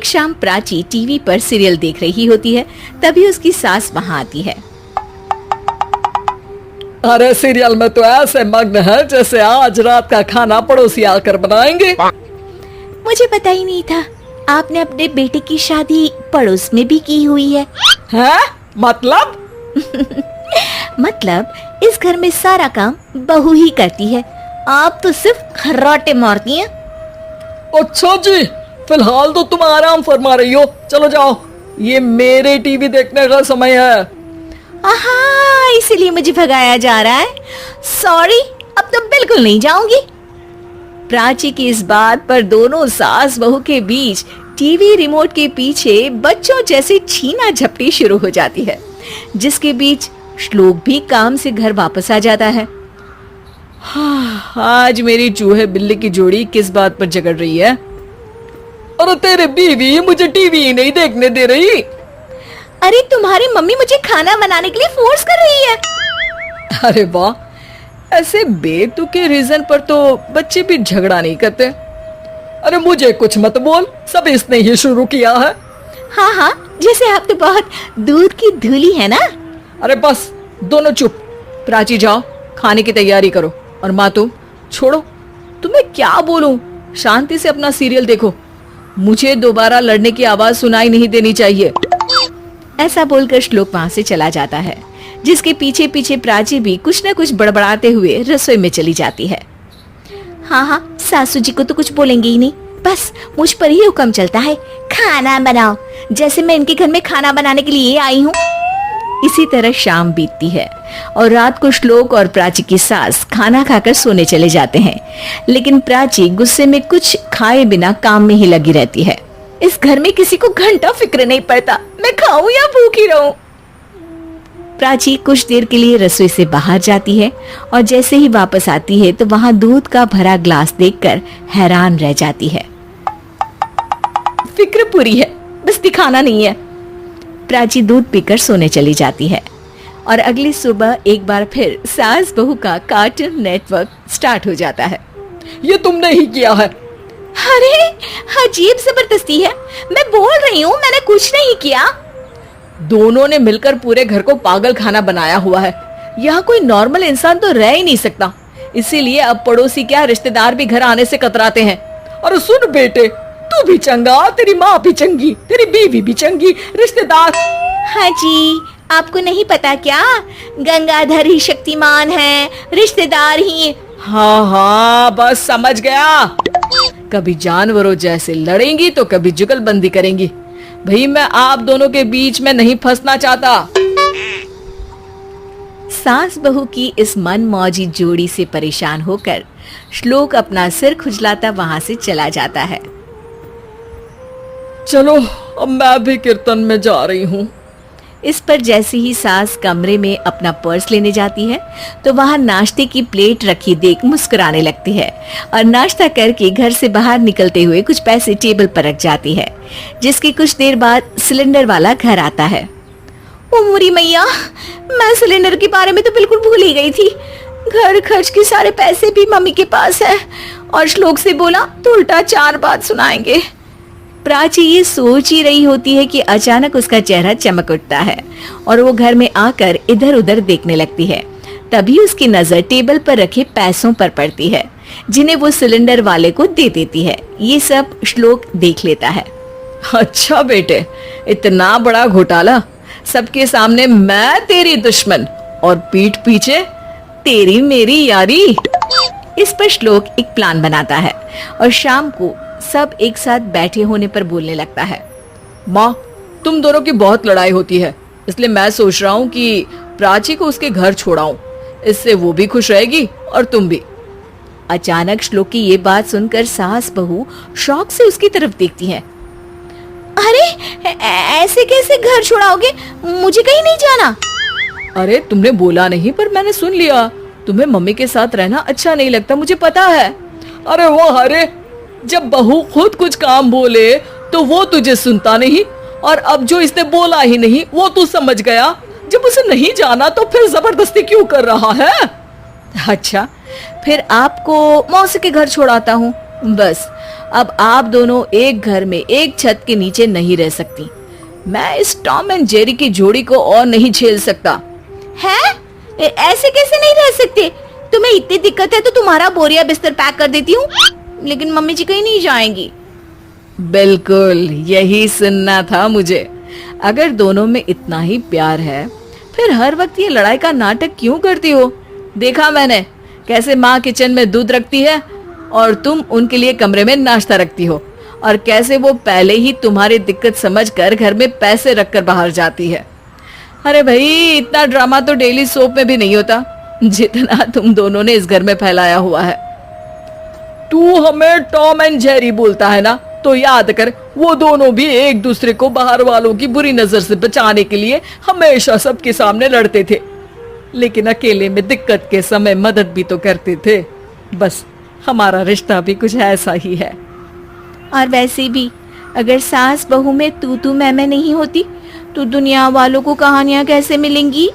शाम प्राची टीवी पर सीरियल देख रही होती है, तभी उसकी सास वहाँ आती है। अरे सीरियल में तो ऐसे मग्न है जैसे आज रात का खाना पड़ोसी आकर बनाएंगे। मुझे पता ही नहीं था आपने अपने बेटे की शादी पड़ोस में भी की हुई है। हैं? मतलब? मतलब इस घर में सारा काम बहू ही करती है, आप तो सिर्फ खर्राटे मारती हैं। अच्छा जी, फिलहाल तो तुम आराम फरमा रही हो, चलो जाओ, ये मेरे टीवी देखने का समय है। आहा, इसीलिए मुझे भगाया जा रहा है। सॉरी, अब तो बिल्कुल नहीं जाऊंगी। प्राची की इस बात पर दोनों सास बहू के बीच टीवी रिमोट के पीछे बच्चों जैसे छीना झपटी शुरू हो जाती है, जिसके बीच श्लोक भी काम से घर वापस आ जाता है। आज मेरी चूहे बिल्ली की जोड़ी किस बात पर झगड़ रही है? अरे तेरे बीवी मुझे टीवी ही नहीं देखने दे रही। अरे तुम्हारी मम्मी मुझे खाना बनाने के लिए फोर्स कर रही है। अरे वाह, ऐसे बेतुके रीजन पर तो बच्चे भी झगड़ा नहीं करते। अरे मुझे कुछ मत बोल, सब इसने ही शुरू किया है। हाँ हाँ, जैसे आप तो बहुत दूध की धूली है ना। अरे बस, दोनों चुप। प्राची जाओ, खाने की तैयारी करो। और माँ तुम छोड़ो, तुम्हें क्या बोलूं, शांति से अपना सीरियल देखो, मुझे दोबारा लड़ने की आवाज सुनाई नहीं देनी चाहिए। ऐसा बोलकर श्लोक वहां से चला जाता है, जिसके पीछे पीछे प्राची भी कुछ न कुछ बड़बड़ाते हुए रसोई में चली जाती है। हाँ हाँ, सासू जी को तो कुछ बोलेंगे ही नहीं, बस मुझ पर ही हुक्म चलता है, खाना बनाओ, जैसे मैं इनके घर में खाना बनाने के लिए आई हूँ। इसी तरह शाम बीतती है और रात को श्लोक और प्राची की सास खाना खाकर सोने चले जाते हैं, लेकिन प्राची गुस्से में कुछ खाए बिना काम में ही लगी रहती है। इस घर में किसी को घंटा फिक्र नहीं पड़ता, मैं खाऊं या भूखी रहूं। प्राची कुछ देर के लिए रसोई से बाहर जाती है और जैसे ही वापस आती है तो वहां दूध का भरा ग्लास देखकर हैरान रह जाती है। फिक्र पूरी है, बस दिखाना नहीं है। प्राची दूध पीकर सोने चली जाती है और अगली सुबह एक बार फिर सास बहू का कार्टून नेटवर्क स्टार्ट हो जाता है। ये तुमने ही किया है। अरे अजीब जबरदस्ती है, मैं बोल रही हूँ मैंने कुछ नहीं किया। दोनों ने मिलकर पूरे घर को पागल खाना बनाया हुआ है। यहाँ कोई नॉर्मल इंसान तो रह ही नहीं सकता, इसीलिए अब पड़ोसी क्या रिश्तेदार भी घर आने से कतराते हैं। और सुन बेटे, तू भी चंगा, तेरी माँ भी चंगी, तेरी बीवी भी चंगी, रिश्तेदार। हाँ जी, आपको नहीं पता क्या, गंगाधर ही शक्तिमान है, रिश्तेदार ही। हाँ हाँ, बस समझ गया। कभी जानवरों जैसे लड़ेंगी तो कभी जुगलबंदी करेंगी। भाई मैं आप दोनों के बीच में नहीं फंसना चाहता। सास बहू की इस मनमौजी जोड़ी से परेशान होकर श्लोक अपना सिर खुजलाता वहां से चला जाता है। चलो अब मैं भी कीर्तन में जा रही हूँ। इस पर जैसे ही सास कमरे में अपना पर्स लेने जाती है तो वहां नाश्ते की प्लेट रखी देख मुस्कुराने लगती है और नाश्ता करके घर से बाहर निकलते हुए कुछ पैसे टेबल पर रख जाती है, जिसकी कुछ देर बाद सिलेंडर वाला घर आता है। ओ मुरी मैया, मैं सिलेंडर के बारे में तो बिल्कुल भूल ही गई थी। घर खर्च के सारे पैसे भी मम्मी के पास है और श्लोक से बोला तो उल्टा 4 बात सुनाएंगे। प्राची ये सोच ही रही होती है कि अचानक उसका चेहरा चमक उठता है और वो घर में आकर इधर उधर देखने लगती है। तभी उसकी नजर टेबल पर रखे पैसों पर पड़ती है, जिन्हें वो सिलेंडर वाले को दे देती है। ये सब श्लोक देख लेता है। अच्छा बेटे, इतना बड़ा घोटाला, सबके सामने मैं तेरी दुश्मन और पीठ पीछे तेरी मेरी यारी। इस पर श्लोक एक प्लान बनाता है और शाम को सब एक साथ बैठे होने पर बोलने लगता है। माँ, तुम दोनों की बहुत लड़ाई होती है, इसलिए मैं सोच रहा हूँ कि प्राची को उसके घर छोड़ाऊं, इससे वो भी खुश रहेगी और तुम भी। अचानक श्लोक की ये बात सुनकर सास बहू शौक से उसकी तरफ देखती हैं। अरे ऐसे कैसे घर छोड़ाओगे, मुझे कहीं नहीं जाना। अरे तुमने बोला नहीं पर मैंने सुन लिया, तुम्हें मम्मी के साथ रहना अच्छा नहीं लगता, मुझे पता है। अरे वो अरे, जब बहू खुद कुछ काम बोले तो वो तुझे सुनता नहीं, और अब जो इसने बोला ही नहीं वो तू समझ गया। जब उसे नहीं जाना तो फिर जबरदस्ती क्यों कर रहा है? अच्छा, फिर आपको मौसी के घर छोड़ाता हूँ, बस अब आप दोनों एक घर में एक छत के नीचे नहीं रह सकती। मैं इस टॉम एंड जेरी की जोड़ी को और नहीं झेल सकता। है? ऐसे कैसे नहीं रह सकते? तुम्हें इतनी दिक्कत है तो तुम्हारा बोरिया बिस्तर पैक कर देती हूँ, लेकिन मम्मी जी कहीं नहीं जाएंगी। बिल्कुल यही सुनना था मुझे। अगर दोनों में इतना ही प्यार है फिर हर वक्त ये लड़ाई का नाटक क्यों करती हो? देखा मैंने कैसे माँ किचन में दूध रखती है और तुम उनके लिए कमरे में नाश्ता रखती हो, और कैसे वो पहले ही तुम्हारी दिक्कत समझकर घर में पैसे रखकर बाहर जाती है। अरे भाई, इतना ड्रामा तो डेली सोप में भी नहीं होता जितना तुम दोनों ने इस घर में फैलाया हुआ है। तू हमें टॉम एंड जेरी बोलता है ना, तो याद कर वो दोनों भी एक दूसरे को बाहर वालों की बुरी नजर से बचाने के लिए हमेशा सबके सामने लड़ते थे, लेकिन अकेले में दिक्कत के समय मदद भी तो करते थे। बस हमारा रिश्ता भी कुछ ऐसा ही है। और वैसे भी अगर सास बहू में तू मैं नहीं होती तो दुनिया वालों को कहानियां कैसे मिलेंगी?